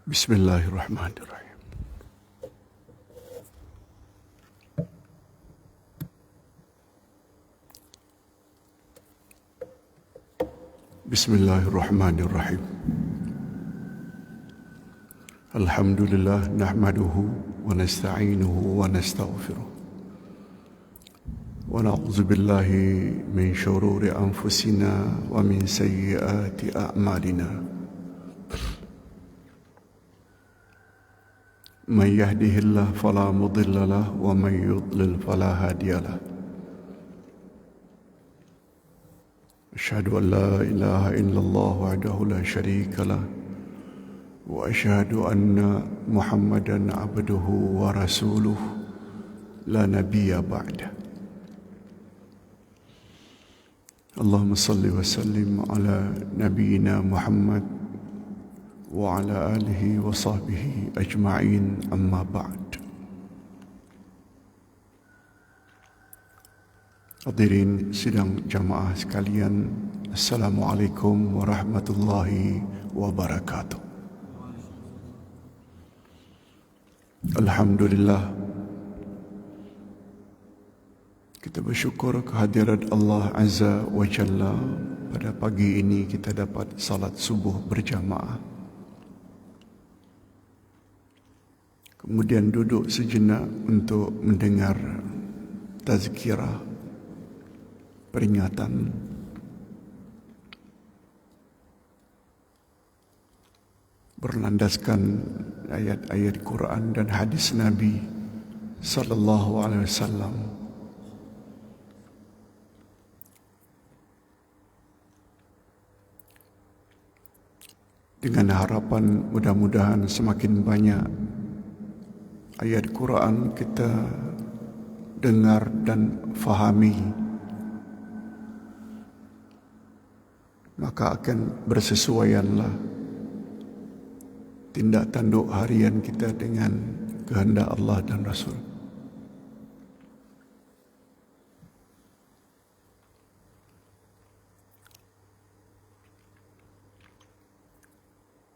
Bismillahirrahmanirrahim. Bismillahirrahmanirrahim. Alhamdulillah nahmaduhu wa nasta'inuhu wa nastaghfiruh. Wa na'udzu billahi min syururi anfusina wa min sayyiati a'malina. من يهده الله فلا مضل له ومن يضلل فلا هادي له أشهد أن لا إله إلا الله وحده لا شريك له وأشهد أن محمدا عبده ورسوله لا نبي بعده اللهم صل وسلم على نبينا محمد وعلى آله وصحبه أجمعين أما بعد. Hadirin sidang jamaah sekalian, Assalamualaikum warahmatullahi wabarakatuh. Alhamdulillah, kita bersyukur kehadirat Allah Azza wa Jalla. Pada pagi ini kita dapat salat subuh berjamaah. Kemudian duduk sejenak untuk mendengar tazkirah, peringatan berlandaskan ayat-ayat Quran dan hadis Nabi sallallahu alaihi wasallam. Dengan harapan mudah-mudahan semakin banyak ayat Quran kita dengar dan fahami, maka akan bersesuaianlah tindak tanduk harian kita dengan kehendak Allah dan Rasul.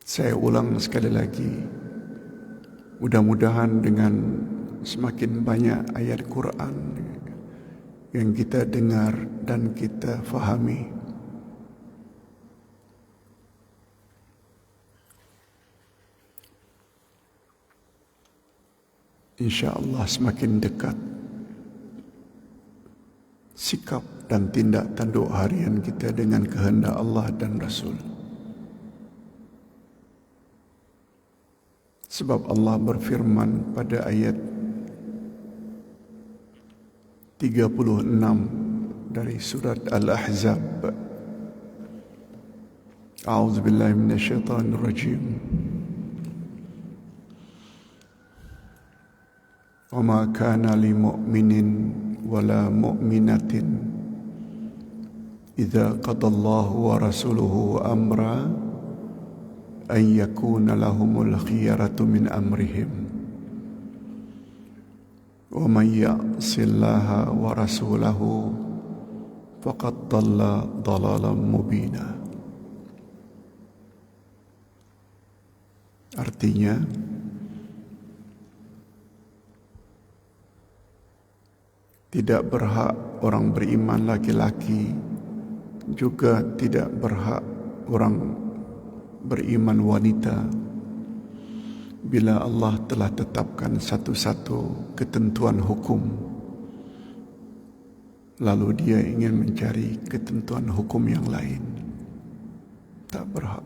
Saya ulang sekali lagi, mudah-mudahan dengan semakin banyak ayat Quran yang kita dengar dan kita fahami, insya-Allah semakin dekat sikap dan tindak tanduk harian kita dengan kehendak Allah dan Rasul. Sebab Allah berfirman pada ayat 36 dari surat Al-Ahzab, A'udzu billahi minasyaitonir rajim. Wa ma kana lil mu'minin wala mu'minatin idza qadallahu wa rasuluhu amra an yakuna lahumul khiyaratu min amrihim wa man ya'sillaha wa rasulahu faqad dhalla dhalalan mubina. Artinya, tidak berhak orang beriman laki-laki, juga tidak berhak orang beriman wanita bila Allah telah tetapkan satu-satu ketentuan hukum, lalu dia ingin mencari ketentuan hukum yang lain. Tak berhak.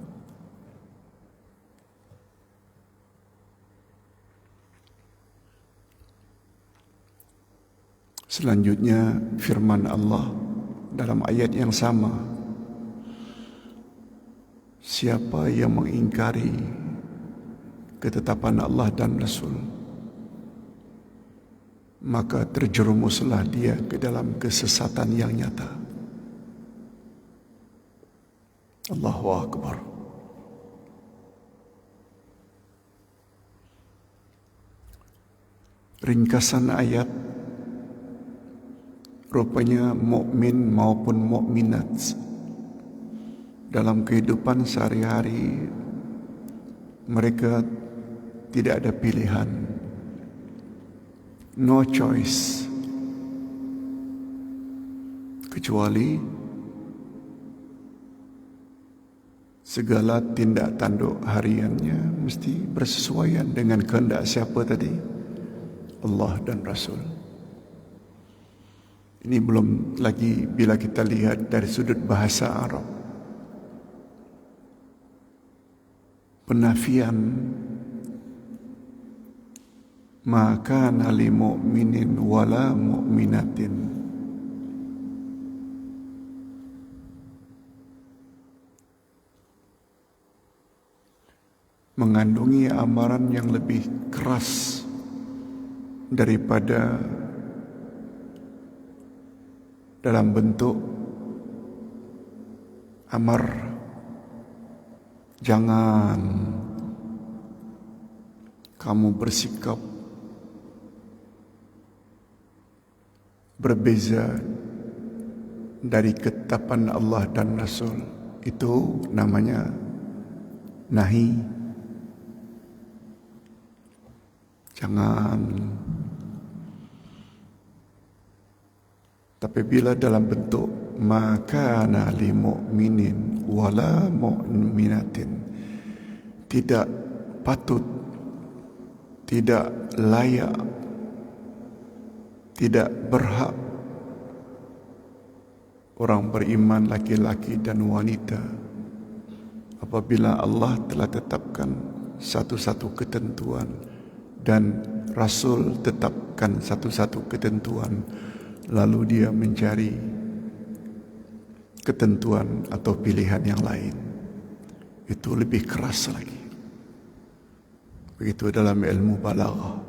Selanjutnya firman Allah dalam ayat yang sama, siapa yang mengingkari ketetapan Allah dan Rasul, maka terjerumuslah dia ke dalam kesesatan yang nyata. Allahu Akbar. Ringkasan ayat, rupanya mukmin maupun mukminat dalam kehidupan sehari-hari mereka tidak ada pilihan, no choice, kecuali segala tindak tanduk hariannya mesti bersesuaian dengan kehendak siapa tadi? Allah dan Rasul. Ini belum lagi bila kita lihat dari sudut bahasa Arab. Penafian ma kana li mu'minin wala mu'minatin, mengandungi amaran yang lebih keras daripada dalam bentuk amar, jangan kamu bersikap berbeza dari ketetapan Allah dan Rasul. Itu namanya nahi. Jangan. Tapi bila dalam bentuk maka kana li mu'minin wala mu'minatin, tidak patut, tidak layak, tidak berhak orang beriman laki-laki dan wanita apabila Allah telah tetapkan satu-satu ketentuan dan Rasul tetapkan satu-satu ketentuan, lalu dia mencari ketentuan atau pilihan yang lain, itu lebih keras lagi. Begitu dalam ilmu balaghah.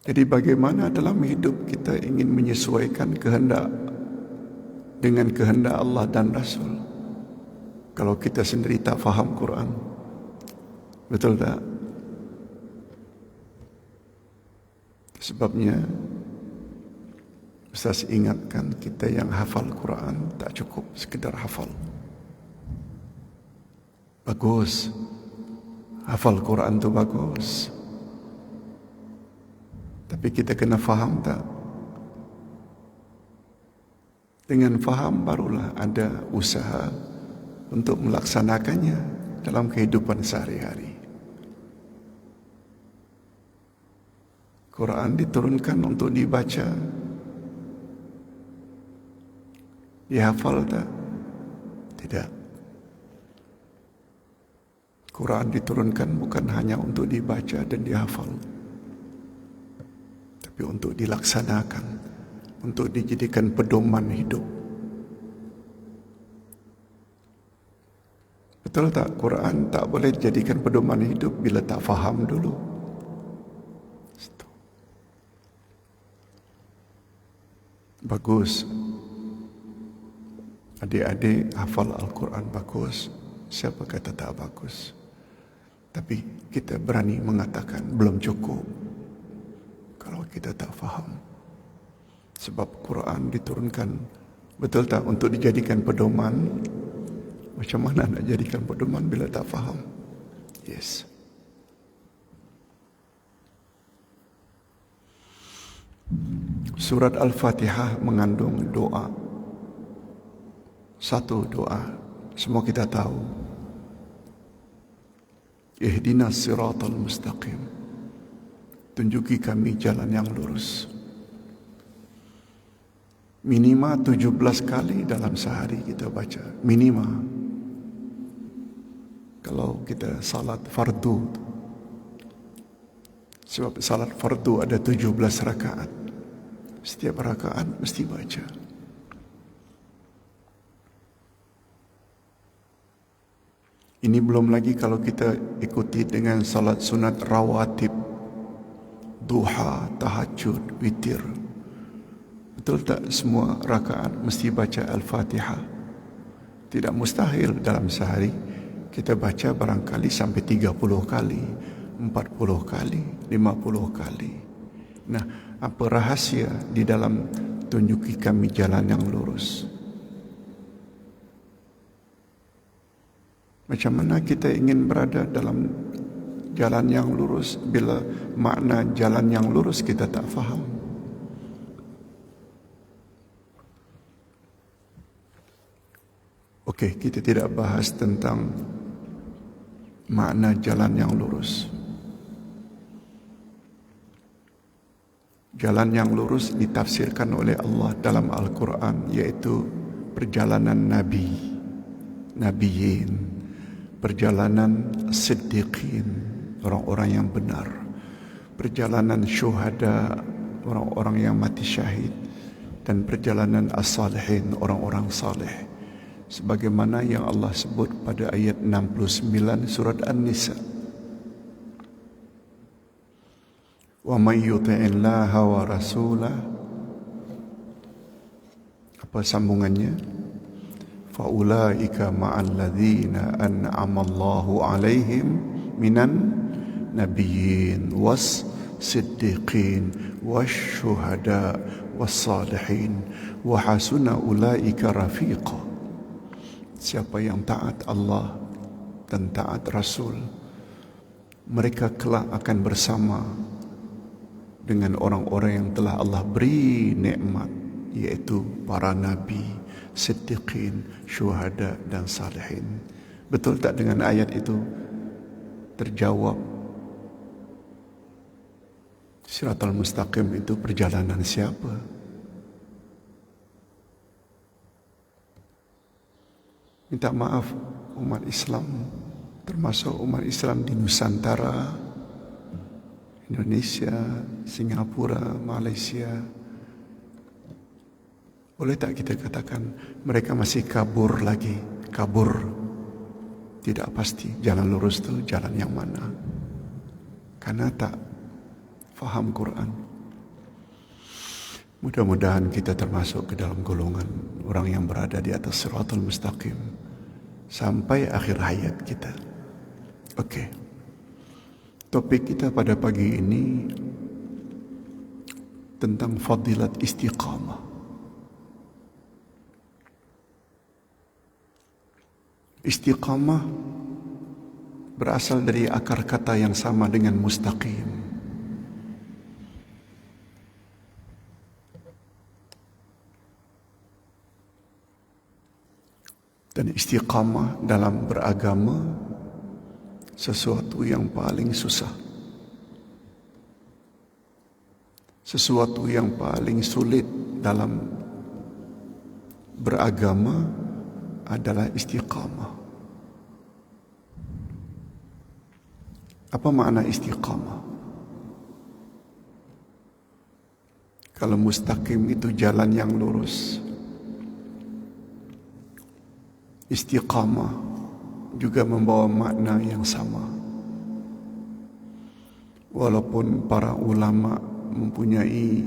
Jadi bagaimana dalam hidup kita ingin menyesuaikan kehendak dengan kehendak Allah dan Rasul kalau kita sendiri tak faham Quran? Betul tak? Sebabnya Ustaz ingatkan kita yang hafal Quran tak cukup sekedar hafal. Bagus, hafal Quran tu bagus, tapi kita kena faham tak? Dengan faham barulah ada usaha untuk melaksanakannya dalam kehidupan sehari-hari. Quran diturunkan untuk dibaca, dihafal tak? Tidak. Quran diturunkan bukan hanya untuk dibaca dan dihafal, tapi untuk dilaksanakan, untuk dijadikan pedoman hidup. Betul tak? Quran tak boleh dijadikan pedoman hidup bila tak faham dulu. Bagus, adik-adik hafal Al-Quran bagus. Siapa kata tak bagus? Tapi kita berani mengatakan belum cukup kalau kita tak faham. Sebab Quran diturunkan, betul tak, untuk dijadikan pedoman. Macam mana nak jadikan pedoman bila tak faham? Yes. Surat Al-Fatihah mengandung doa. Satu doa, semua kita tahu. Ihdinas siratal mustaqim. Tunjuki kami jalan yang lurus. Minima 17 kali dalam sehari kita baca. Minima. Kalau kita salat fardu. Sebab salat fardu ada 17 rakaat. Setiap rakaat mesti baca. Ini belum lagi kalau kita ikuti dengan salat sunat rawatib, duha, tahajud, witir. Betul tak semua rakaat mesti baca Al-Fatihah? Tidak mustahil dalam sehari kita baca barangkali sampai 30 kali, 40 kali, 50 kali. Nah, apa rahasia di dalam tunjuki kami jalan yang lurus. Macam mana kita ingin berada dalam jalan yang lurus bila makna jalan yang lurus kita tak faham? Okey, kita tidak bahas tentang makna jalan yang lurus. Jalan yang lurus ditafsirkan oleh Allah dalam Al-Quran, iaitu perjalanan Nabi, Nabiyin, perjalanan Siddiqin, orang-orang yang benar, perjalanan syuhada, orang-orang yang mati syahid, dan perjalanan as-salihin, orang-orang saleh. Sebagaimana yang Allah sebut pada ayat 69 surat An-Nisa. Wa may yuti'illaha wa rasulah, apa sambungannya? Fa ulaika ma'al ladzina an'ama Allahu 'alaihim minan nabiyyin was siddiqin wasyuhada wassalihin wa hasuna ulaika rafiqa. Siapa yang taat Allah dan taat Rasul, mereka kelak akan bersama dengan orang-orang yang telah Allah beri nikmat, iaitu para nabi, siddiqin, syuhada dan salihin. Betul tak dengan ayat itu terjawab? Siratal Mustaqim itu perjalanan siapa? Minta maaf umat Islam, termasuk umat Islam di Nusantara, Indonesia, Singapura, Malaysia. Boleh tak kita katakan mereka masih kabur lagi? Kabur. Tidak pasti jalan lurus itu jalan yang mana. Karena tak faham Quran. Mudah-mudahan kita termasuk ke dalam golongan orang yang berada di atas Siratul Mustaqim sampai akhir hayat kita. Okey. Topik kita pada pagi ini tentang fadilat istiqamah. Istiqamah berasal dari akar kata yang sama dengan mustaqim. Dan istiqamah dalam beragama sesuatu yang paling susah. Sesuatu yang paling sulit dalam beragama adalah istiqamah. Apa makna istiqamah? Kalau mustaqim itu jalan yang lurus, istiqamah juga membawa makna yang sama. Walaupun para ulama mempunyai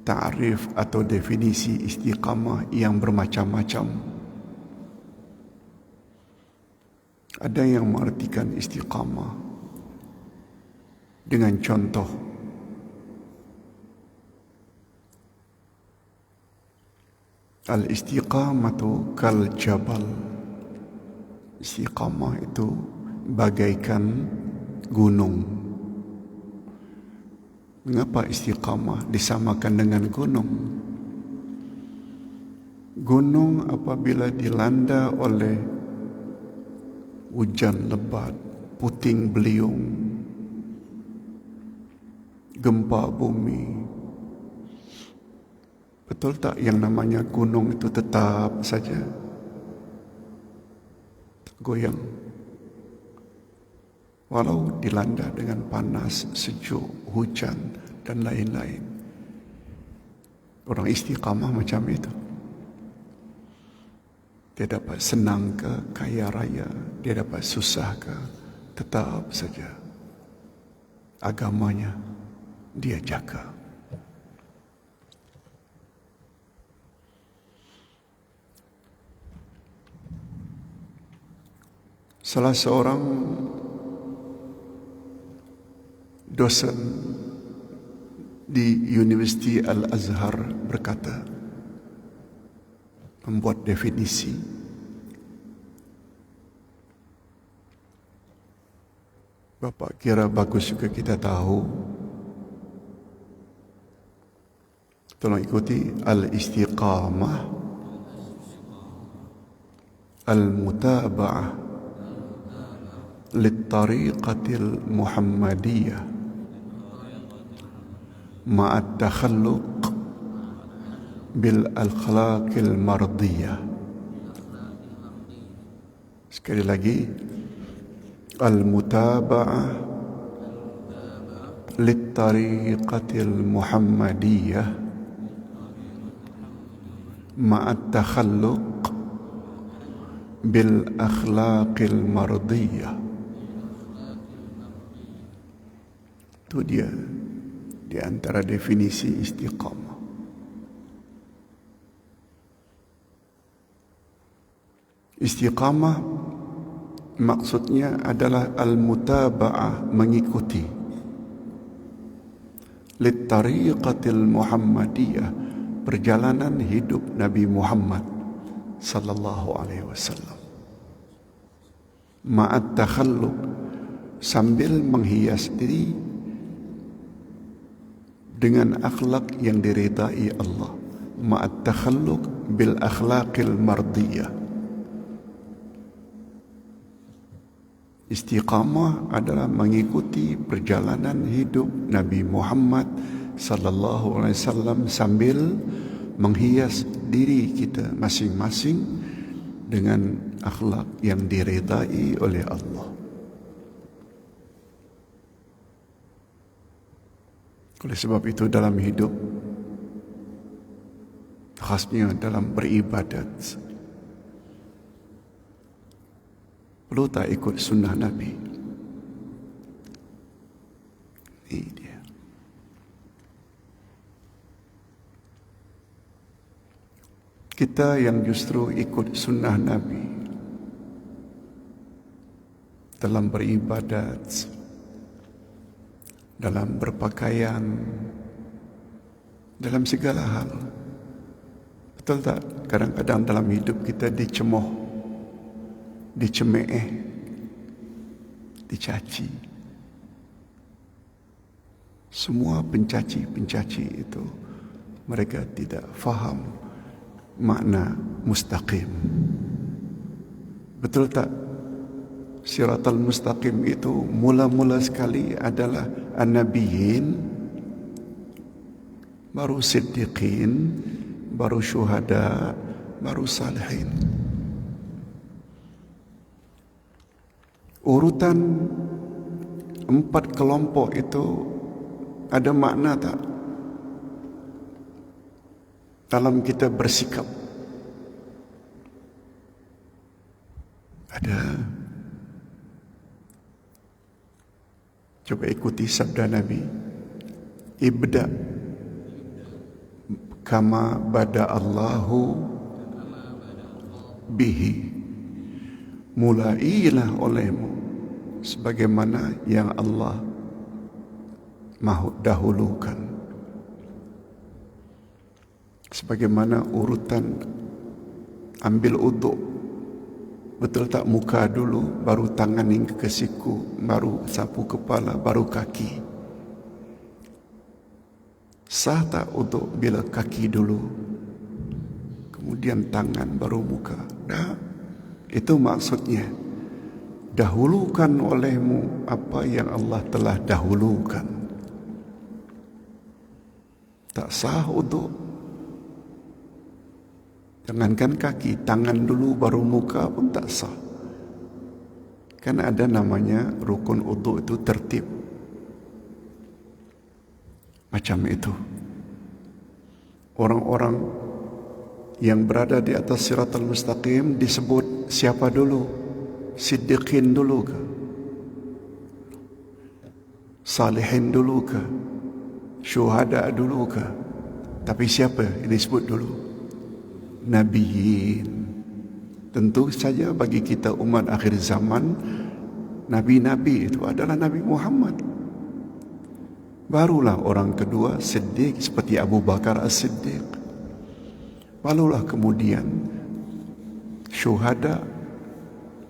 ta'rif atau definisi istiqamah yang bermacam-macam. Ada yang mengartikan istiqamah dengan contoh al-istiqamatu kal jabal. Istiqamah itu bagaikan gunung. Mengapa istiqamah disamakan dengan gunung? Gunung apabila dilanda oleh hujan lebat, puting beliung, gempa bumi, betul tak yang namanya gunung itu tetap saja goyang? Walau dilanda dengan panas, sejuk, hujan dan lain-lain. Orang istiqamah macam itu. Dia dapat senang ke, kaya raya, dia dapat susah ke, tetap saja agamanya dia jaga. Salah seorang dosen di Universiti Al-Azhar berkata, membuat definisi. Bapak kira bagus juga kita tahu. Tolong ikuti. Al-istiqamah, al-mutaba'ah lit-tariqatil muhammadiyah ma'at takhalluq bil akhlaqil mardiyah. Sekali lagi, al-mutaba'ah lit-tariqatil muhammadiyah ma'at takhalluq bil akhlaqil mardiyah. Itu dia di antara definisi istiqamah. Istiqamah maksudnya adalah al-mutaba'ah, mengikuti, lit-tariqatil muhammadiyah, perjalanan hidup Nabi Muhammad sallallahu alaihi wasallam, ma'at takhalluq, sambil menghias diri dengan akhlak yang diridai Allah, ma'at takhalluq bil akhlaqil mardiyah. Istiqamah adalah mengikuti perjalanan hidup Nabi Muhammad sallallahu alaihi wasallam sambil menghias diri kita masing-masing dengan akhlak yang diridai oleh Allah. Oleh sebab itu dalam hidup, khasnya dalam beribadat, perlu tak ikut sunnah Nabi. Ini dia. Kita yang justru ikut sunnah Nabi dalam beribadat, dalam berpakaian, dalam segala hal. Betul tak? Kadang-kadang dalam hidup kita dicemooh, dicemeeh, dicaci. Semua pencaci-pencaci itu, mereka tidak faham makna mustaqim. Betul tak? Siratal mustaqim itu mula-mula sekali adalah an-nabiyyin, baru siddiqin, baru syuhada, baru salihin. Urutan 4 kelompok itu ada makna tak dalam kita bersikap? Ada. Coba ikuti sabda Nabi, ibda kama bada Allahu bihi, mulailah olehmu sebagaimana yang Allah mahu dahulukan. Sebagaimana urutan ambil uduk, betul tak? Muka dulu, baru tangan hingga ke siku, baru sapu kepala, baru kaki. Sah tak untuk bila kaki dulu, kemudian tangan, baru muka? Dah, itu maksudnya. Dahulukan olehmu apa yang Allah telah dahulukan. Tak sah untuk. Jangankan kaki, tangan dulu baru muka pun tak sah. Kan ada namanya rukun wudu itu tertib. Macam itu. Orang-orang yang berada di atas siratal mustaqim disebut siapa dulu? Siddiqin dulu ke? Salihin dulu ke? Syuhada dulu ke? Tapi siapa yang disebut dulu? Nabiyin. Tentu saja bagi kita umat akhir zaman, Nabi-Nabi itu adalah Nabi Muhammad. Barulah orang kedua Siddiq seperti Abu Bakar As-Siddiq. Barulah kemudian syuhada,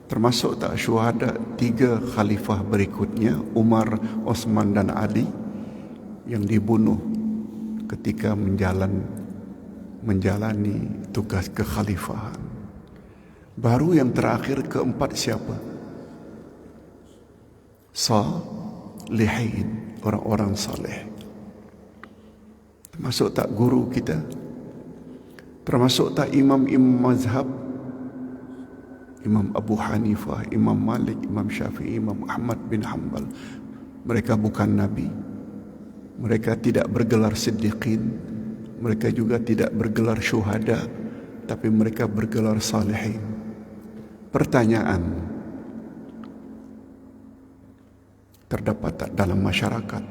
termasuk tak syuhada 3 khalifah berikutnya, Umar, Osman dan Ali, yang dibunuh ketika menjalani tugas kekhalifahan. Baru yang terakhir keempat siapa? Salihin, orang-orang saleh. Termasuk tak guru kita? Termasuk tak imam-imam mazhab? Imam Abu Hanifah, Imam Malik, Imam Syafi'i, Imam Ahmad bin Hanbal. Mereka bukan Nabi. Mereka tidak bergelar siddiqin. Mereka juga tidak bergelar syuhada. Tapi mereka bergelar salihin. Pertanyaan, terdapat tak dalam masyarakat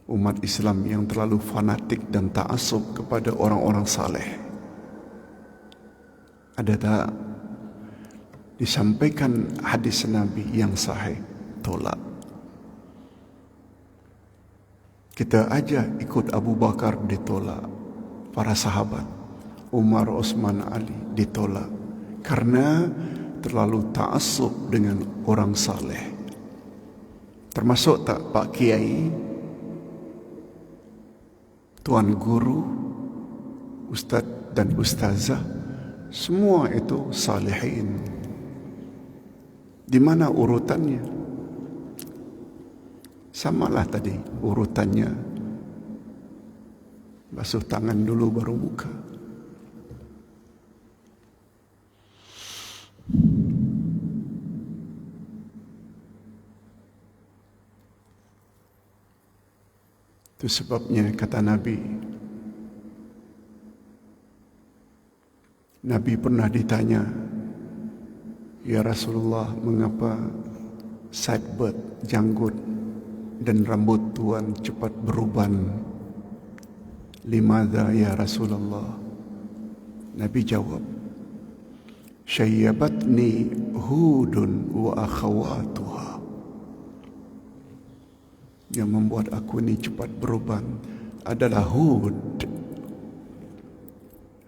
umat Islam yang terlalu fanatik dan ta'assub kepada orang-orang saleh? Ada tak? Disampaikan hadis Nabi yang sahih, tolak. Kita aja ikut Abu Bakar, ditolak. Para sahabat Umar, Osman, Ali ditolak karena terlalu ta'assub dengan orang saleh. Termasuk tak Pak Kiai, Tuan Guru, Ustaz dan Ustazah, semua itu salihin. Di mana urutannya? Samalah tadi urutannya. Basuh tangan dulu baru buka. Itu sebabnya kata Nabi pernah ditanya, "Ya Rasulullah, mengapa sidebird, janggut dan rambut tuan cepat beruban?" "Limadha ya Rasulullah?" Nabi jawab, "Syayyabatni Hudun wa akhawatuha." Yang membuat aku ini cepat beruban adalah Hud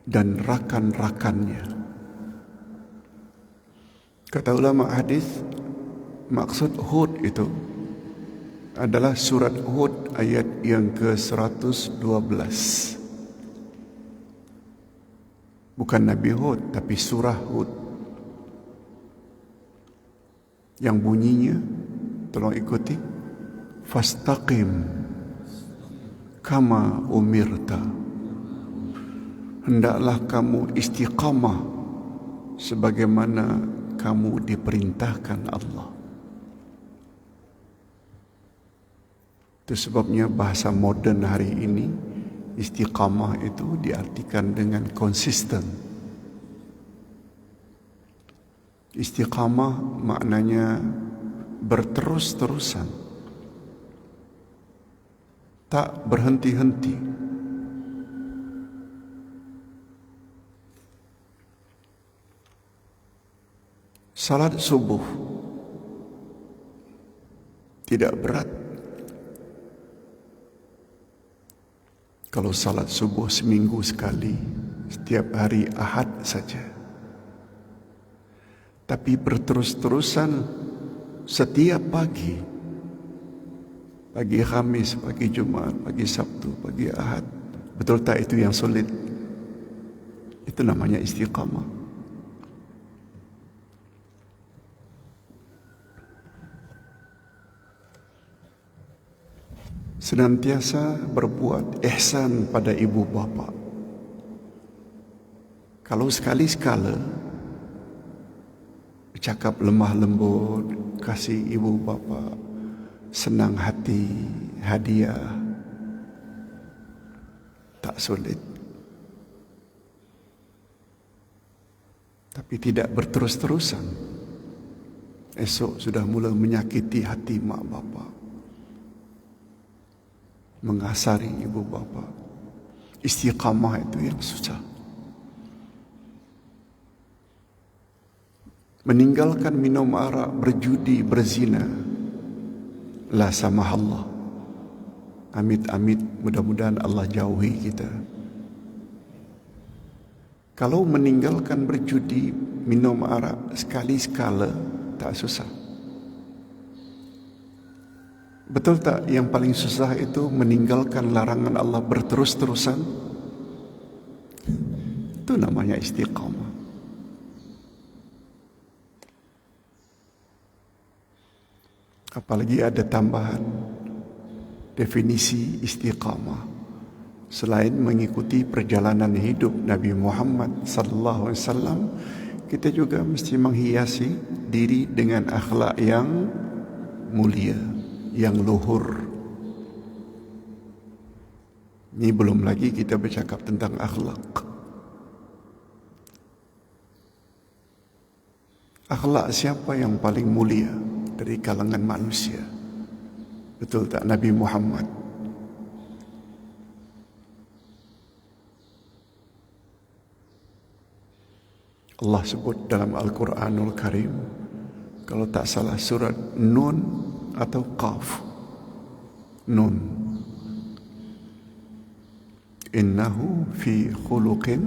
dan rakan-rakannya. Kata ulama hadis, maksud Hud itu adalah surat Hud ayat yang ke-112. Bukan Nabi Hud, tapi surah Hud. Yang bunyinya, tolong ikuti, fastaqim kama umirta. Hendaklah kamu istiqamah sebagaimana kamu diperintahkan Allah. Itu sebabnya bahasa moden hari ini, istiqamah itu diartikan dengan konsisten. Istiqamah maknanya berterus-terusan, tak berhenti-henti. Salat subuh tidak berat. Kalau salat subuh seminggu sekali, setiap hari Ahad saja. Tapi berterus-terusan setiap pagi. Pagi Khamis, pagi Jumat, pagi Sabtu, pagi Ahad. Betul tak itu yang sulit? Itu namanya istiqamah. Senantiasa berbuat ihsan pada ibu bapa. Kalau sekali-sekala bercakap lemah lembut, kasih ibu bapa senang hati, hadiah, tak sulit. Tapi tidak berterus-terusan, esok sudah mula menyakiti hati mak bapa, mengasari ibu bapa. Istiqamah itu yang susah. Meninggalkan minum arak, berjudi, berzina, la samah Allah. Amit-amit, mudah-mudahan Allah jauhi kita. Kalau meninggalkan berjudi, minum arak sekali-sekala, tak susah. Betul tak yang paling susah itu meninggalkan larangan Allah berterus-terusan? Itu namanya istiqamah. Apalagi ada tambahan definisi istiqamah. Selain mengikuti perjalanan hidup Nabi Muhammad sallallahu alaihi wasallam, kita juga mesti menghiasi diri dengan akhlak yang mulia, yang luhur. Ini belum lagi kita bercakap tentang akhlak. Akhlak siapa yang paling mulia dari kalangan manusia? Betul tak Nabi Muhammad? Allah sebut dalam Al-Quranul Karim, kalau tak salah surat Nun atau Qaf. Nun. Innahu fi khuluqin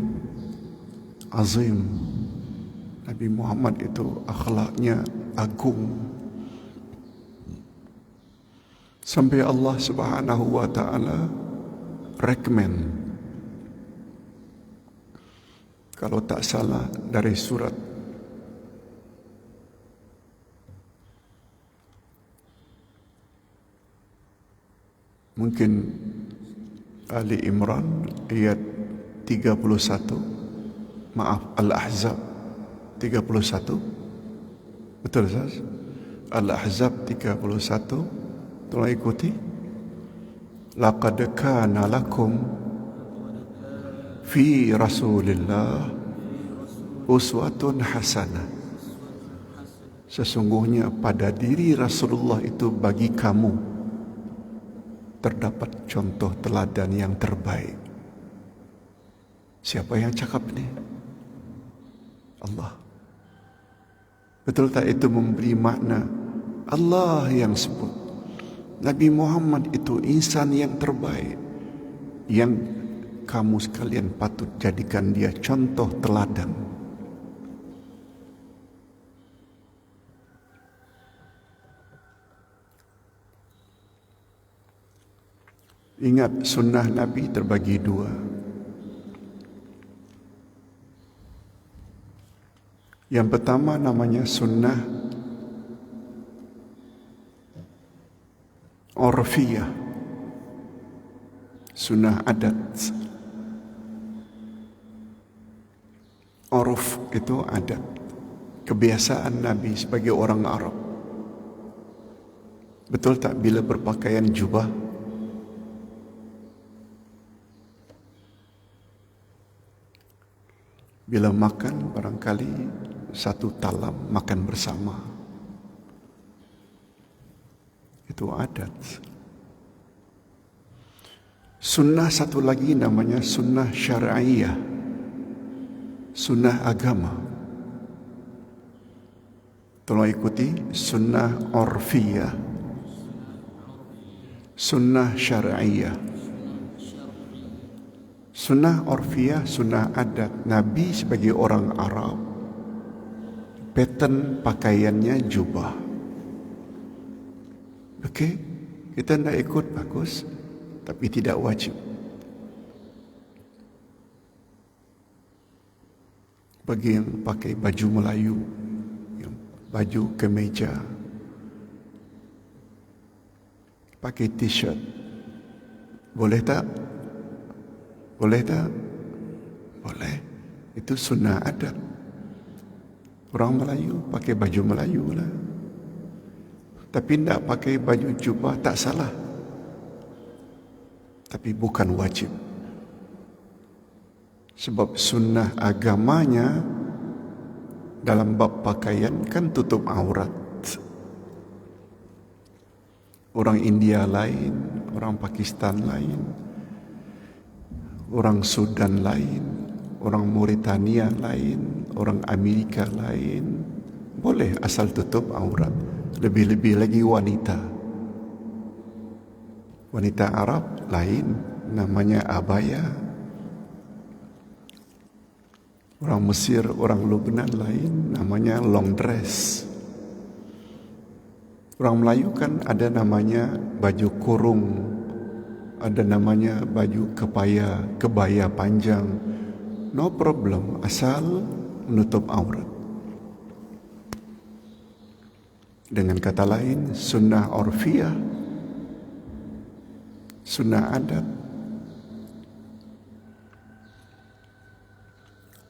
azim. Nabi Muhammad itu akhlaknya agung. Sampai Allah Subhanahu wa taala recommend, kalau tak salah dari surat mungkin Ali Imran ayat 31, maaf, Al-Ahzab 31, betul Ustaz? Al-Ahzab 31, tolong ikuti. Laqad kana lakum fi Rasulillah uswatun hasanah. Sesungguhnya pada diri Rasulullah itu bagi kamu terdapat contoh teladan yang terbaik. Siapa yang cakap ini? Allah. Betul tak itu memberi makna? Allah yang sebut. Nabi Muhammad itu insan yang terbaik, yang kamu sekalian patut jadikan dia contoh teladan. Ingat, sunnah Nabi terbagi dua. Yang pertama namanya sunnah orfiyah, sunnah adat. Orf itu adat, kebiasaan Nabi sebagai orang Arab. Betul tak bila berpakaian jubah, bila makan barangkali satu talam makan bersama, itu adat. Sunnah satu lagi namanya sunnah syar'iyah, sunnah agama. Tolong ikuti, sunnah orfiyah, sunnah syar'iyah. Sunnah orfiyah, sunnah adat. Nabi sebagai orang Arab, pattern pakaiannya jubah. Okey, kita nak ikut bagus, tapi tidak wajib. Bagi yang pakai baju Melayu, yang baju kemeja, pakai t-shirt, boleh tak? Boleh tak? Boleh. Itu sunnah adat. Orang Melayu pakai baju Melayu lah. Tapi tidak pakai baju jubah tak salah. Tapi bukan wajib. Sebab sunnah agamanya dalam bab pakaian kan tutup aurat. Orang India lain, orang Pakistan lain, orang Sudan lain, orang Mauritania lain, orang Amerika lain. Boleh asal tutup aurat. Lebih-lebih lagi wanita. Wanita Arab lain, namanya abaya. Orang Mesir, orang Lebanon lain, namanya long dress. Orang Melayu kan ada namanya baju kurung, ada namanya baju kebaya panjang. No problem, asal menutup aurat. Dengan kata lain, sunnah orfiyah, sunnah adat,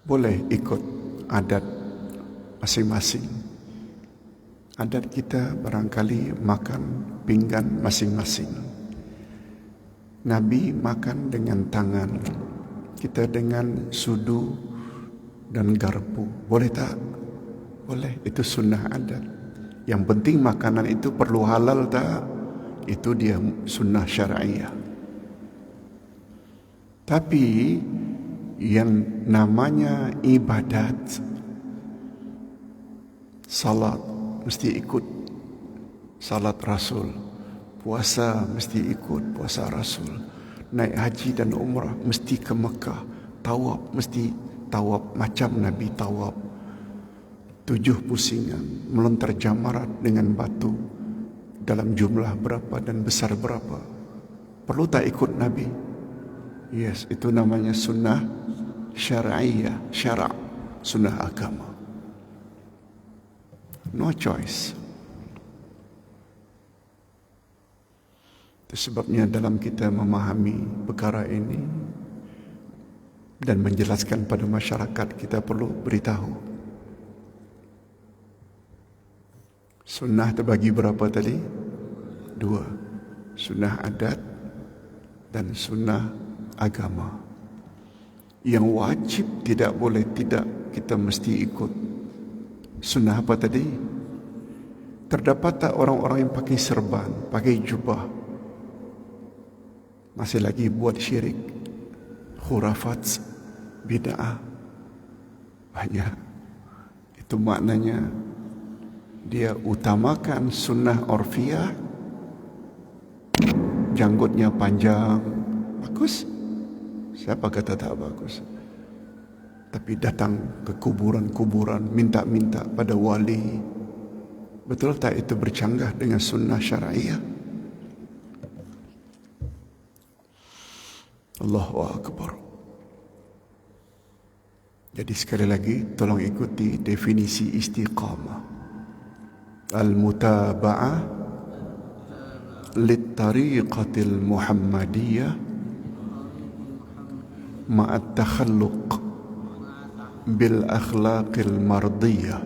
boleh ikut adat masing-masing. Adat kita barangkali makan pinggan masing-masing. Nabi makan dengan tangan, kita dengan sudu dan garpu. Boleh tak? Boleh, itu sunnah adat. Yang penting makanan itu perlu halal tak? Itu dia sunnah syar'iyah. Tapi yang namanya ibadat, salat mesti ikut salat Rasul, puasa mesti ikut puasa Rasul, naik haji dan umrah mesti ke Mekah, tawaf mesti tawaf macam Nabi tawaf, 7 pusingan, melontar jamarat dengan batu dalam jumlah berapa dan besar berapa. Perlu tak ikut Nabi? Yes, itu namanya sunnah syar'iyah, syara', sunnah agama. No choice. Itu sebabnya dalam kita memahami perkara ini dan menjelaskan pada masyarakat, kita perlu beritahu. Sunnah terbagi berapa tadi? 2. Sunnah adat dan sunnah agama. Yang wajib tidak boleh tidak kita mesti ikut. Sunnah apa tadi? Terdapat tak orang-orang yang pakai serban, pakai jubah, masih lagi buat syirik, khurafat, bid'ah, banyak. Itu maknanya dia utamakan sunnah orfiyah, janggutnya panjang, bagus. Siapa kata tak bagus? Tapi datang ke kuburan-kuburan, minta-minta pada wali. Betul tak itu bercanggah dengan sunnah syar'iyah? Allahu Akbar. Jadi sekali lagi, tolong ikuti definisi istiqamah. Al-mutaba'ah lit-tariqatil Muhammadiyah ma'at takhalluq bil akhlaqil mardiyah.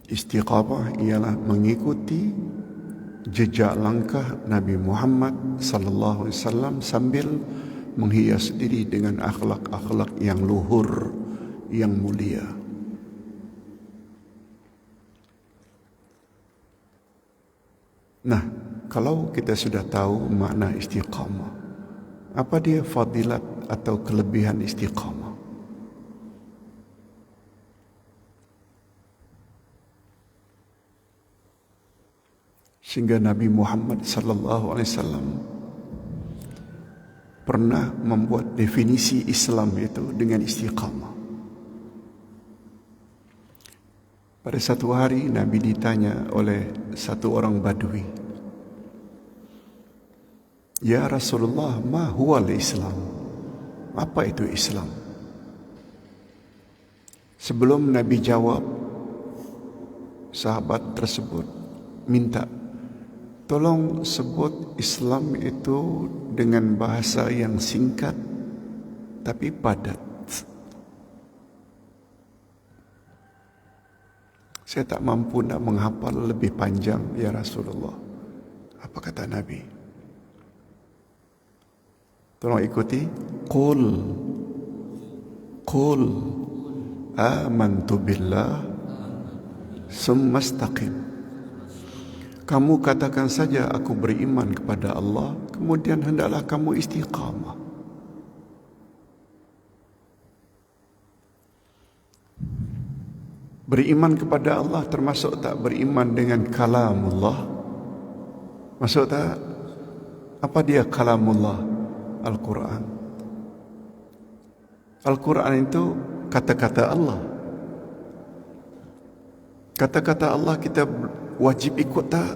Istiqamah ialah mengikuti jejak langkah Nabi Muhammad sallallahu alaihi wasallam sambil menghias diri dengan akhlak-akhlak yang luhur, yang mulia. Nah, kalau kita sudah tahu makna istiqamah, apa dia fadilat atau kelebihan istiqamah? Sehingga Nabi Muhammad sallallahu alaihi wasallam pernah membuat definisi Islam itu dengan istiqamah. Pada satu hari Nabi ditanya oleh satu orang Badui, "Ya Rasulullah, ma huwal Islam?" Apa itu Islam? Sebelum Nabi jawab, sahabat tersebut minta, tolong sebut Islam itu dengan bahasa yang singkat tapi padat. Saya tak mampu nak menghafal lebih panjang, ya Rasulullah. Apa kata Nabi? Tolong ikuti. Qul amantu billah summa istaqim. Kamu katakan saja aku beriman kepada Allah, kemudian hendaklah kamu istiqamah. Beriman kepada Allah termasuk tak beriman dengan kalamullah? Masuk tak? Apa dia kalamullah? Al-Quran. Al-Quran itu kata-kata Allah. Kata-kata Allah kita wajib ikut tak?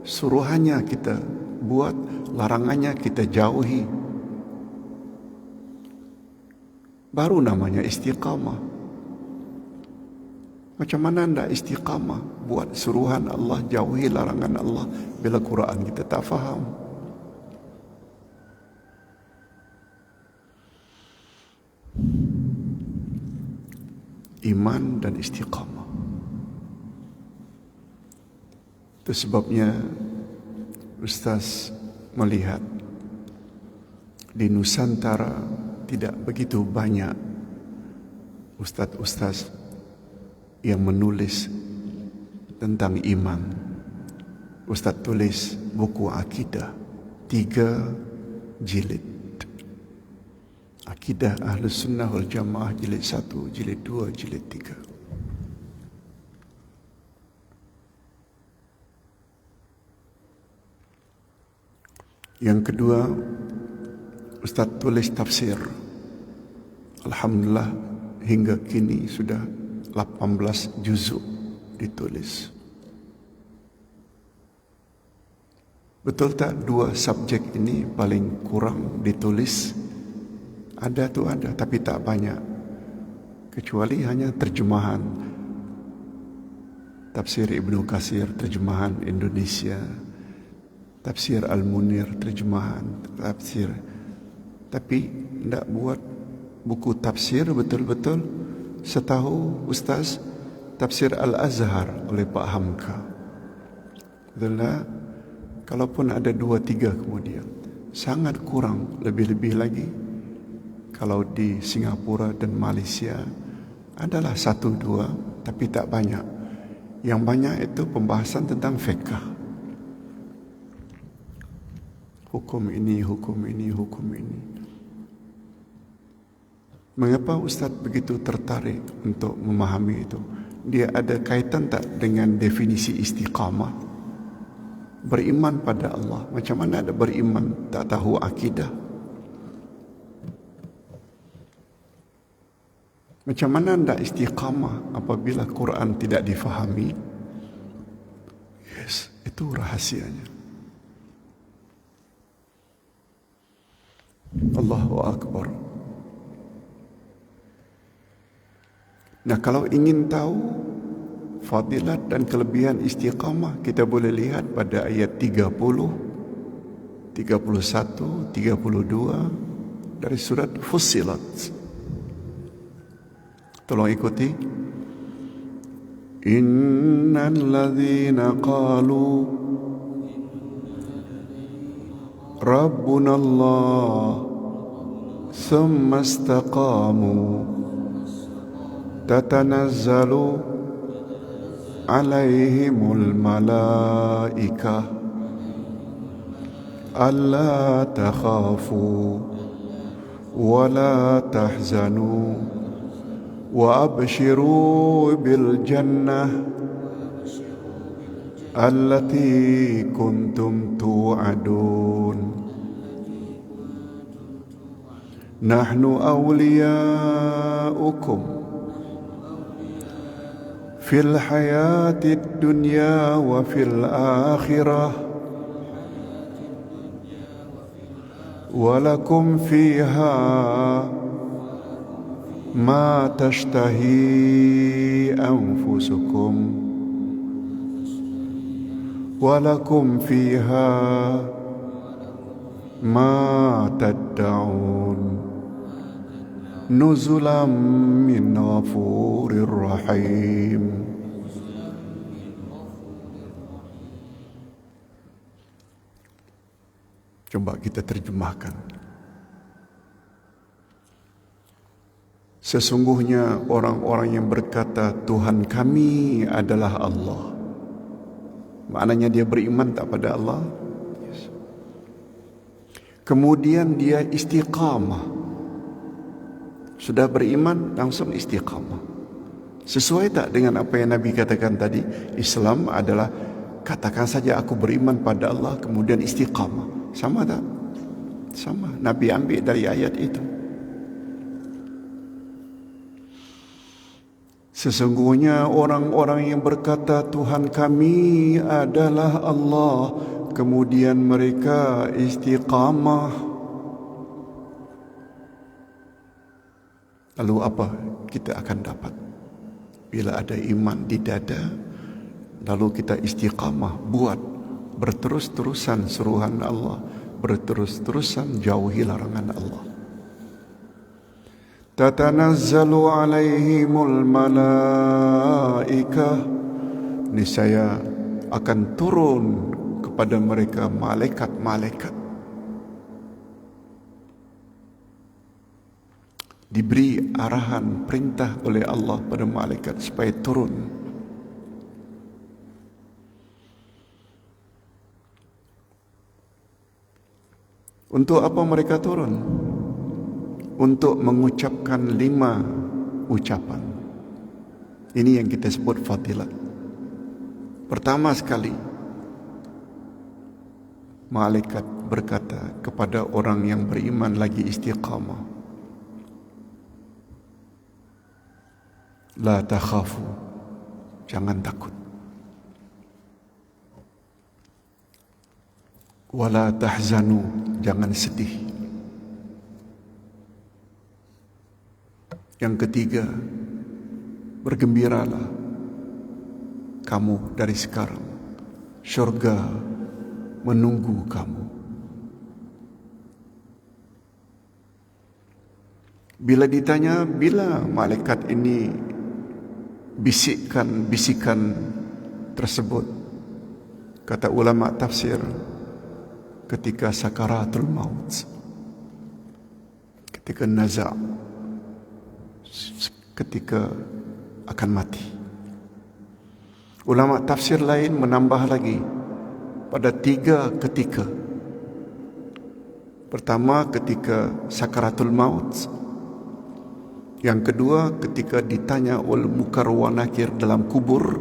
Suruhannya kita buat, larangannya kita jauhi. Baru namanya istiqamah. Macam mana anda istiqamah? Buat suruhan Allah, jauhi larangan Allah, bila Quran kita tak faham. Iman dan istiqamah. Itu sebabnya Ustaz melihat di Nusantara tidak begitu banyak ustaz-ustaz yang menulis tentang iman. Ustaz tulis buku akidah 3 jilid. Akidah Ahlus Sunnah wal Jamaah jilid 1, jilid 2, jilid 3. Yang kedua, Ustaz tulis tafsir. Alhamdulillah hingga kini sudah 18 juzuk ditulis. Betul tak dua subjek ini paling kurang ditulis? Ada tu ada, tapi tak banyak. Kecuali hanya terjemahan. Tafsir Ibnu Katsir, terjemahan Indonesia. Tafsir Al-Munir, terjemahan tafsir. Tapi tidak buat buku tafsir betul-betul. Setahu Ustaz, tafsir Al-Azhar oleh Pak Hamka. Betul tak? Kalaupun ada 2-3 kemudian, sangat kurang. Lebih-lebih lagi kalau di Singapura dan Malaysia adalah 1-2, tapi tak banyak. Yang banyak itu pembahasan tentang fiqh. Hukum ini, hukum ini, hukum ini. Mengapa Ustaz begitu tertarik untuk memahami itu? Dia ada kaitan tak dengan definisi istiqamah? Beriman pada Allah. Macam mana ada beriman tak tahu akidah? Macam mana anda istiqamah apabila Quran tidak difahami? Yes, itu rahasianya. Allahu Akbar. Nah, kalau ingin tahu fadilat dan kelebihan istiqamah, kita boleh lihat pada ayat 30, 31, 32 dari surat Fussilat. Tolong ikuti. Innal ladzina qalu Rabbuna Allah thumma istaqamu tatanazzalu alaihimul malaikah alla takhafu wa la tahzanu wa abshiru bil jannah allati kuntum tu'adun nahnu awliyaukum fil hayatid dunya wa fil akhirah wa lakum fiha ma tashtahi anfusukum wa lakum fiha ma tad'un nuzulam min ghafurir rahim. Coba kita terjemahkan. Sesungguhnya orang-orang yang berkata Tuhan kami adalah Allah, maknanya dia beriman tak pada Allah? Yes. Kemudian dia istiqamah. Sudah beriman langsung istiqamah. Sesuai tak dengan apa yang Nabi katakan tadi? Islam adalah katakan saja aku beriman pada Allah kemudian istiqamah. Sama tak? Sama. Nabi ambil dari ayat itu. Sesungguhnya orang-orang yang berkata Tuhan kami adalah Allah, kemudian mereka istiqamah. Lalu apa kita akan dapat? Bila ada iman di dada, lalu kita istiqamah buat berterus-terusan suruhan Allah, berterus-terusan jauhi larangan Allah. Tatanazzalu alaihimul malaikah, niscaya akan turun kepada mereka malaikat-malaikat. Diberi arahan, perintah oleh Allah pada malaikat supaya turun. Untuk apa mereka turun? Untuk mengucapkan 5 ucapan. Ini yang kita sebut fadilat. Pertama sekali, malaikat berkata kepada orang yang beriman lagi istiqamah, la takhafu, jangan takut. Wala tahzanu, jangan sedih. Yang ketiga, bergembiralah kamu dari sekarang, syurga menunggu kamu. Bila ditanya, bila malaikat ini bisikan tersebut, kata ulama tafsir, ketika sakaratul maut, ketika naza', ketika akan mati. Ulama tafsir lain menambah lagi pada 3 ketika. Pertama, ketika sakaratul maut. Yang kedua, ketika ditanya oleh Munkar wa Nakir dalam kubur.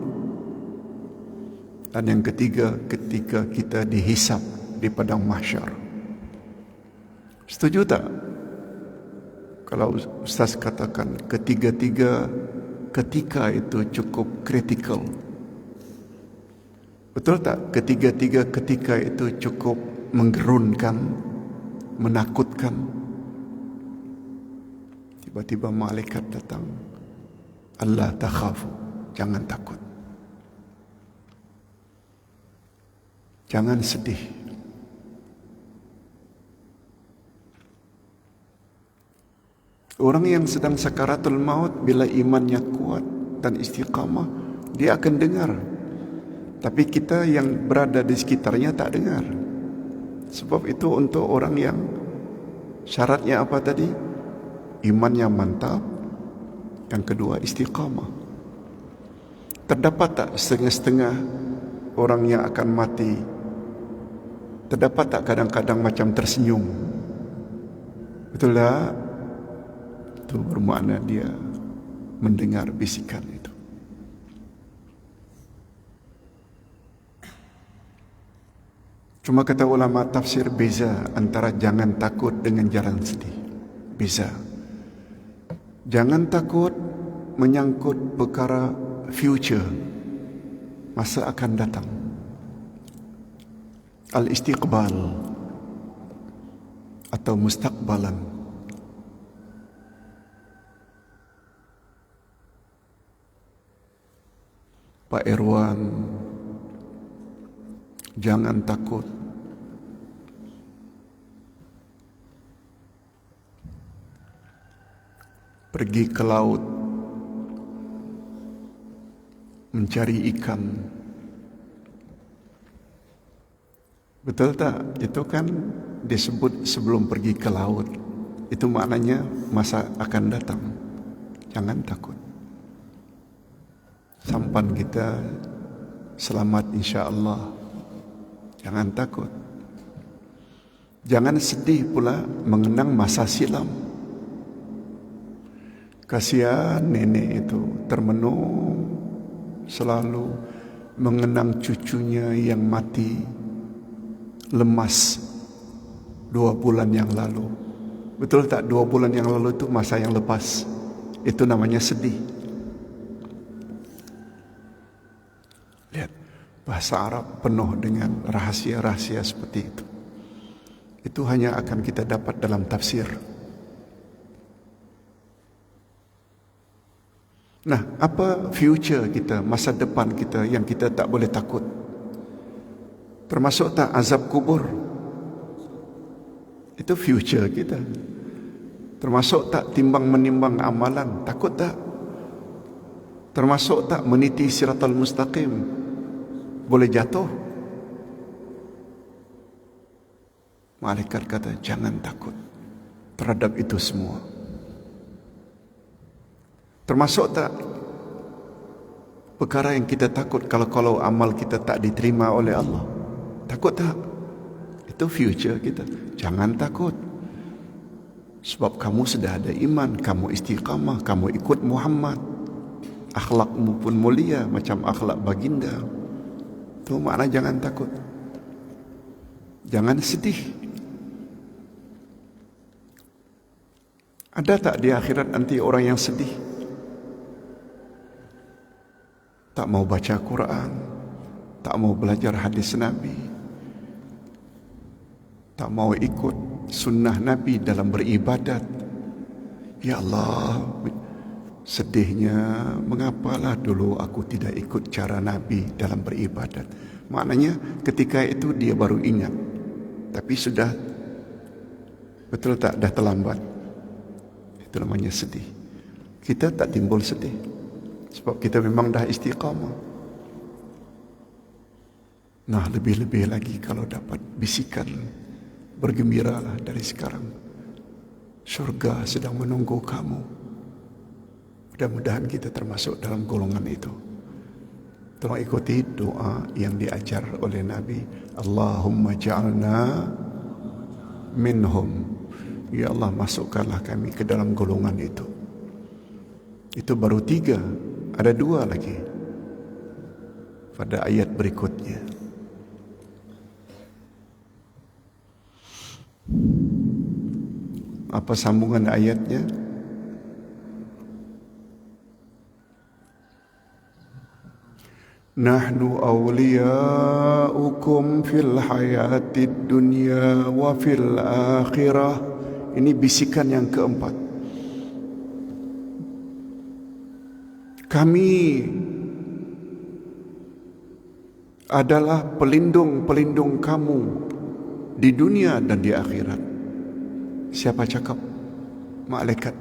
Dan yang ketiga, ketika kita dihisap di padang mahsyar. Setuju tak? Kalau Ustaz katakan ketiga-tiga ketika itu cukup kritikal. Betul tak? Ketiga-tiga ketika itu cukup menggerunkan, menakutkan. Tiba-tiba malaikat datang. Allah takhafu, jangan takut. Jangan sedih. Orang yang sedang sakaratul maut, bila imannya kuat dan istiqamah, dia akan dengar. Tapi kita yang berada di sekitarnya tak dengar. Sebab itu untuk orang yang syaratnya apa tadi? Imannya mantap. Yang kedua, istiqamah. Terdapat tak setengah-setengah orang yang akan mati? Terdapat tak kadang-kadang macam tersenyum? Betul tak? Itu bermakna dia mendengar bisikan itu. Cuma kata ulama tafsir, beza antara jangan takut dengan jangan sedih. Beza. Jangan takut menyangkut perkara future, masa akan datang. Al-istiqbal atau mustaqbalan. Pak Irwan, jangan takut. Pergi ke laut mencari ikan. Betul tak? Itu kan disebut sebelum pergi ke laut. Itu maknanya masa akan datang. Jangan takut. Sampan kita selamat insya-Allah. Jangan takut. Jangan sedih pula mengenang masa silam. Kasihan nenek itu termenung selalu mengenang cucunya yang mati lemas 2 bulan yang lalu. Betul tak? 2 bulan yang lalu itu masa yang lepas. Itu namanya sedih. Lihat, bahasa Arab penuh dengan rahasia-rahasia seperti itu. Itu hanya akan kita dapat dalam tafsir. Nah, apa future kita, masa depan kita yang kita tak boleh takut? Termasuk tak azab kubur? Itu future kita. Termasuk tak timbang menimbang amalan? Takut tak? Termasuk tak meniti siratal mustaqim? Boleh jatuh? Malaikat kata, jangan takut terhadap itu semua. Termasuk tak perkara yang kita takut kalau amal kita tak diterima oleh Allah? Takut tak? Itu future kita. Jangan takut. Sebab kamu sudah ada iman, kamu istiqamah, kamu ikut Muhammad. Akhlakmu pun mulia macam akhlak baginda. Itu makna jangan takut. Jangan sedih. Ada tak di akhirat nanti orang yang sedih? Tak mau baca Quran, tak mau belajar hadis Nabi, tak mau ikut sunnah Nabi dalam beribadat. Ya Allah, sedihnya, mengapalah dulu aku tidak ikut cara Nabi dalam beribadat. Maknanya ketika itu dia baru ingat, tapi sudah, betul tak, dah terlambat. Itu namanya sedih. Kita tak timbul sedih sebab kita memang dah istiqamah. Nah, lebih-lebih lagi kalau dapat bisikan, bergembiralah dari sekarang. Syurga sedang menunggu kamu. Mudah-mudahan kita termasuk dalam golongan itu. Tolong ikuti doa yang diajar oleh Nabi. Allahumma ja'alna minhum. Ya Allah, masukkanlah kami ke dalam golongan itu. Itu baru 3. Ada 2 lagi pada ayat berikutnya. Apa sambungan ayatnya? Nahnu awliya'ukum fil hayatid dunya wa fil akhirah. Ini bisikan yang keempat. Kami adalah pelindung-pelindung kamu di dunia dan di akhirat. Siapa cakap? Malaikat.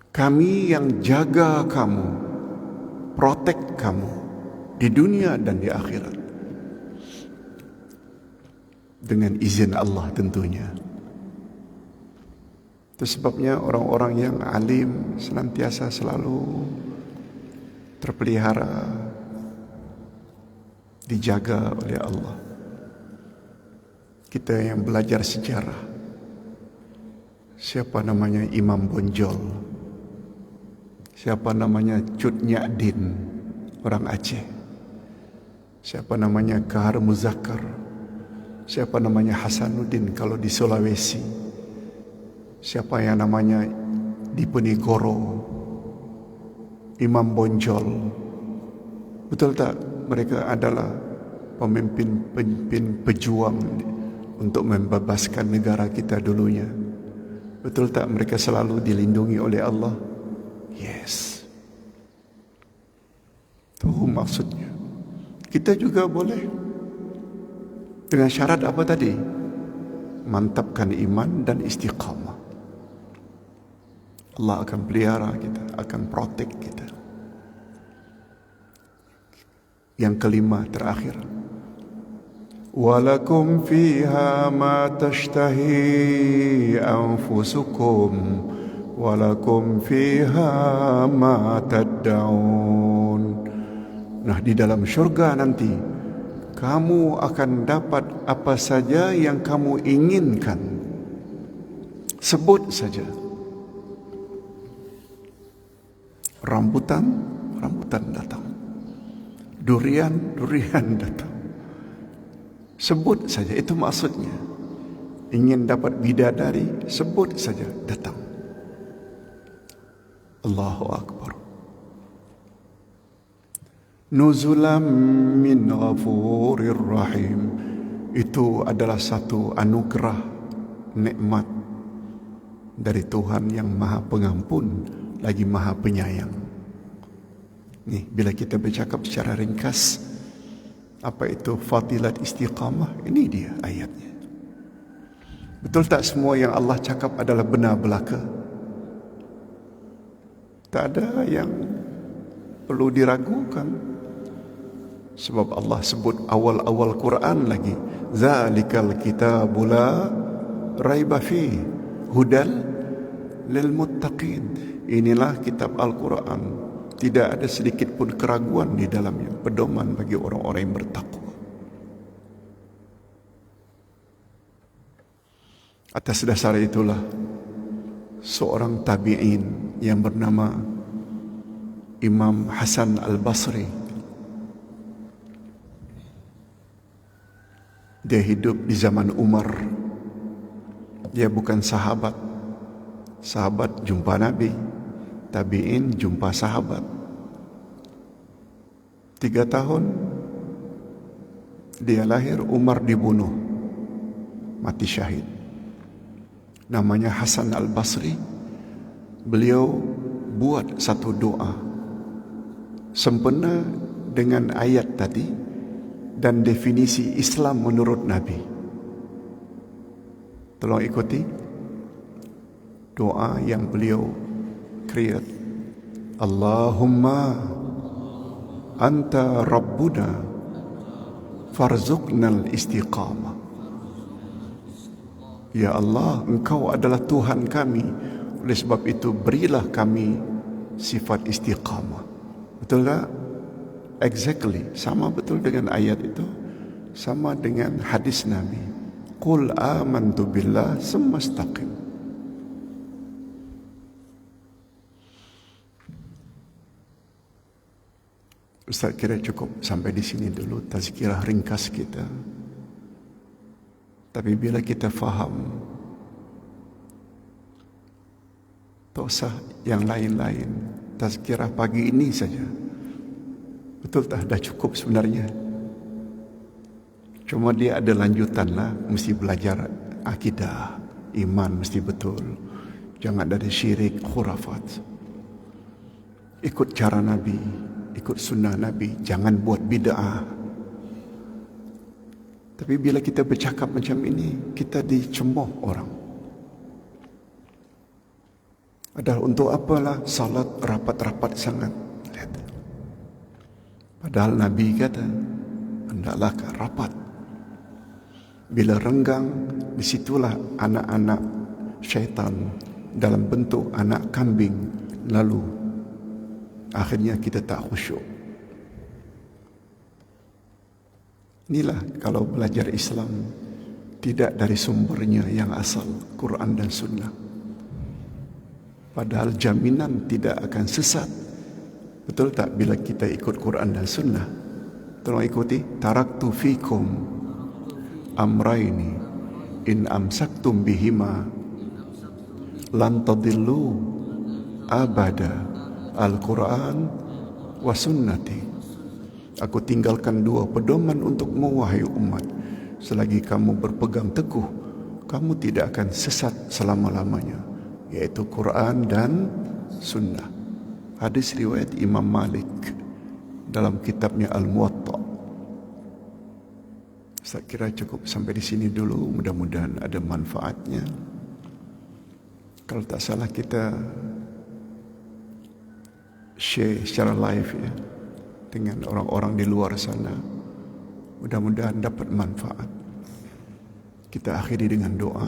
Kami yang jaga kamu, protect kamu di dunia dan di akhirat. Dengan izin Allah tentunya. Itu sebabnya orang-orang yang alim senantiasa selalu terpelihara, dijaga oleh Allah. Kita yang belajar sejarah, siapa namanya Imam Bonjol, siapa namanya Cut Nyak Din, orang Aceh, siapa namanya Kahar Muzakkar, siapa namanya Hasanuddin kalau di Sulawesi, siapa yang namanya Diponegoro, Imam Bonjol. Betul tak? Mereka adalah pemimpin pejuang untuk membebaskan negara kita dulunya. Betul tak? Mereka selalu dilindungi oleh Allah. Yes. Itu maksudnya. Kita juga boleh. Dengan syarat apa tadi? Mantapkan iman dan istiqamah. Allah akan pelihara kita, akan protect kita. Yang kelima terakhir. Walakum fiha ma tashtahi anfusukum walakum fiha ma tad'un. Nah, di dalam syurga nanti kamu akan dapat apa saja yang kamu inginkan. Sebut saja. Rambutan datang. Durian datang. Sebut saja, itu maksudnya. Ingin dapat bidadari, sebut saja, datang. Allahu Akbar. Nuzulam min ghafurir rahim. Itu adalah satu anugerah, nikmat dari Tuhan yang Maha Pengampun lagi Maha Penyayang. Nih, bila kita bercakap secara ringkas, apa itu fadilat istiqamah? Ini dia ayatnya. Betul tak semua yang Allah cakap adalah benar belaka? Tak ada yang perlu diragukan. Sebab Allah sebut awal-awal Quran lagi, zalikal kitabul la raiba fi hudal lil muttaqin. Inilah kitab Al-Quran, tidak ada sedikit pun keraguan di dalamnya, pedoman bagi orang-orang yang bertakwa. Atas dasar itulah seorang tabi'in yang bernama Imam Hasan Al-Basri, dia hidup di zaman Umar. Dia bukan sahabat. Sahabat jumpa Nabi, tabi'in jumpa sahabat. 3 tahun dia lahir, Umar dibunuh, mati syahid. Namanya Hasan Al-Basri. Beliau buat satu doa sempena dengan ayat tadi dan definisi Islam menurut Nabi. Tolong ikuti doa yang beliau create. Allahumma anta rabbuna farzuqnal istiqamah. Ya Allah, Engkau adalah Tuhan kami, oleh sebab itu berilah kami sifat istiqamah. Betul tak? Exactly, sama betul dengan ayat itu, sama dengan hadis Nabi. Qul amantu billah summa istaqim. Ustaz kira cukup sampai di sini dulu tazkirah ringkas kita. Tapi bila kita faham, tak usah yang lain-lain. Tazkirah pagi ini saja, betul tak? Dah cukup sebenarnya. Cuma dia ada lanjutan lah. Mesti belajar akidah, iman mesti betul. Jangan ada syirik, khurafat. Ikut cara Nabi, ikut sunnah Nabi. Jangan buat bid'ah. Tapi bila kita bercakap macam ini, kita dicemooh orang. Padahal untuk apalah salat rapat-rapat sangat. Lihat. Padahal Nabi kata, hendaklah rapat. Bila renggang, disitulah anak-anak syaitan dalam bentuk anak kambing lalu. Akhirnya kita tak khusyuk. Inilah kalau belajar Islam tidak dari sumbernya yang asal, Quran dan Sunnah. Padahal jaminan tidak akan sesat. Betul tak bila kita ikut Quran dan Sunnah? Tolong ikuti. Taraktu fikum amraini in amsaktum bihima lan tadillu abada al-Quran wa sunnati. Aku tinggalkan 2 pedoman untukmu wahai umat. Selagi kamu berpegang teguh, kamu tidak akan sesat selama-lamanya, yaitu Quran dan Sunnah. Hadis riwayat Imam Malik dalam kitabnya Al-Muwatta. Saya kira cukup sampai di sini dulu. Mudah-mudahan ada manfaatnya. Kalau tak salah kita share secara live ya dengan orang-orang di luar sana. Mudah-mudahan dapat manfaat. Kita akhiri dengan doa.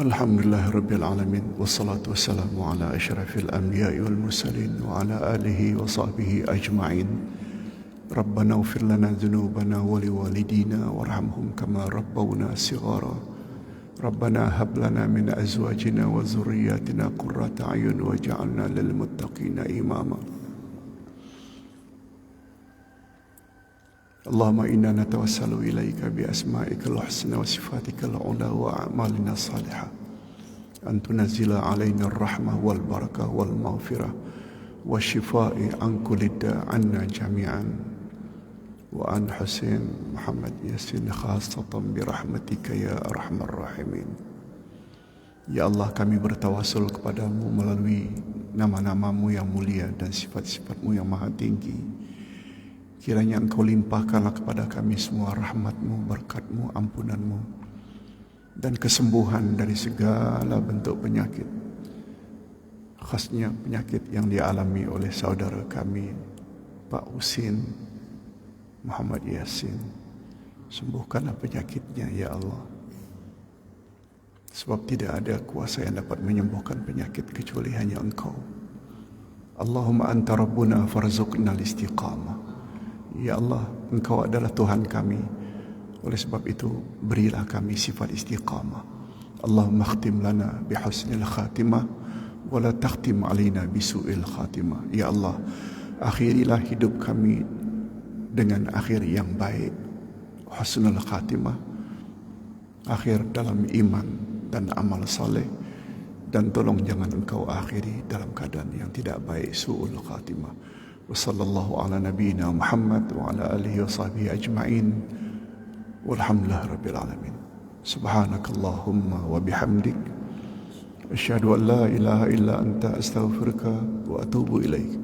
Alhamdulillahirabbil alamin wassalatu wassalamu ala asyrafil anbiya'i wal mursalin wa ala alihi wa sahbihi ajma'in. Rabbana ighfir lana dzunubana wa liwalidina warhamhum kama rabbawna shighara. Rabbana hab lana min azwajina wa dhurriyyatina qurrata a'yun waj'alna lil muttaqina imama. Allahumma inna natawassalu ilaika bi asma'ikal husna wa sifatikal ula wa a'malina salihah an tunazzila alaina ar-rahmah wal barakah wal maghfirah wa shifaa'i an kulli da'anna jami'an wa an Husain Muhammad Yasin khassatan bi rahmatika ya arhamar rahimin. Ya Allah, kami bertawasul kepadamu melalui nama-namamu yang mulia dan sifat-sifatmu yang maha tinggi. Kiranya Engkau limpahkanlah kepada kami semua rahmatmu, berkatmu, ampunanmu, dan kesembuhan dari segala bentuk penyakit. Khasnya penyakit yang dialami oleh saudara kami, Pak Husin Muhammad Yasin. Sembuhkanlah penyakitnya, ya Allah. Sebab tidak ada kuasa yang dapat menyembuhkan penyakit kecuali hanya Engkau. Allahumma anta rabbuna farzuqna al-istiqamah. Ya Allah, Engkau adalah Tuhan kami. Oleh sebab itu, berilah kami sifat istiqamah. Allahumma khtim lana bihusnil khatimah wa la takhtim alaina bisu'il khatimah. Ya Allah, akhirilah hidup kami dengan akhir yang baik, husnul khatimah, akhir dalam iman dan amal saleh, dan tolong jangan Engkau akhiri dalam keadaan yang tidak baik, su'ul khatimah. Wa sallallahu ala nabiyyina Muhammad wa ala alihi wa sahbihi ajma'in walhamdulillahi rabbil alamin. Subhanakallahumma wa bihamdik asyhadu an la ilaha illa anta astaghfiruka wa atubu ilaik.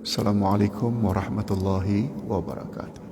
Assalamualaikum warahmatullahi wabarakatuh.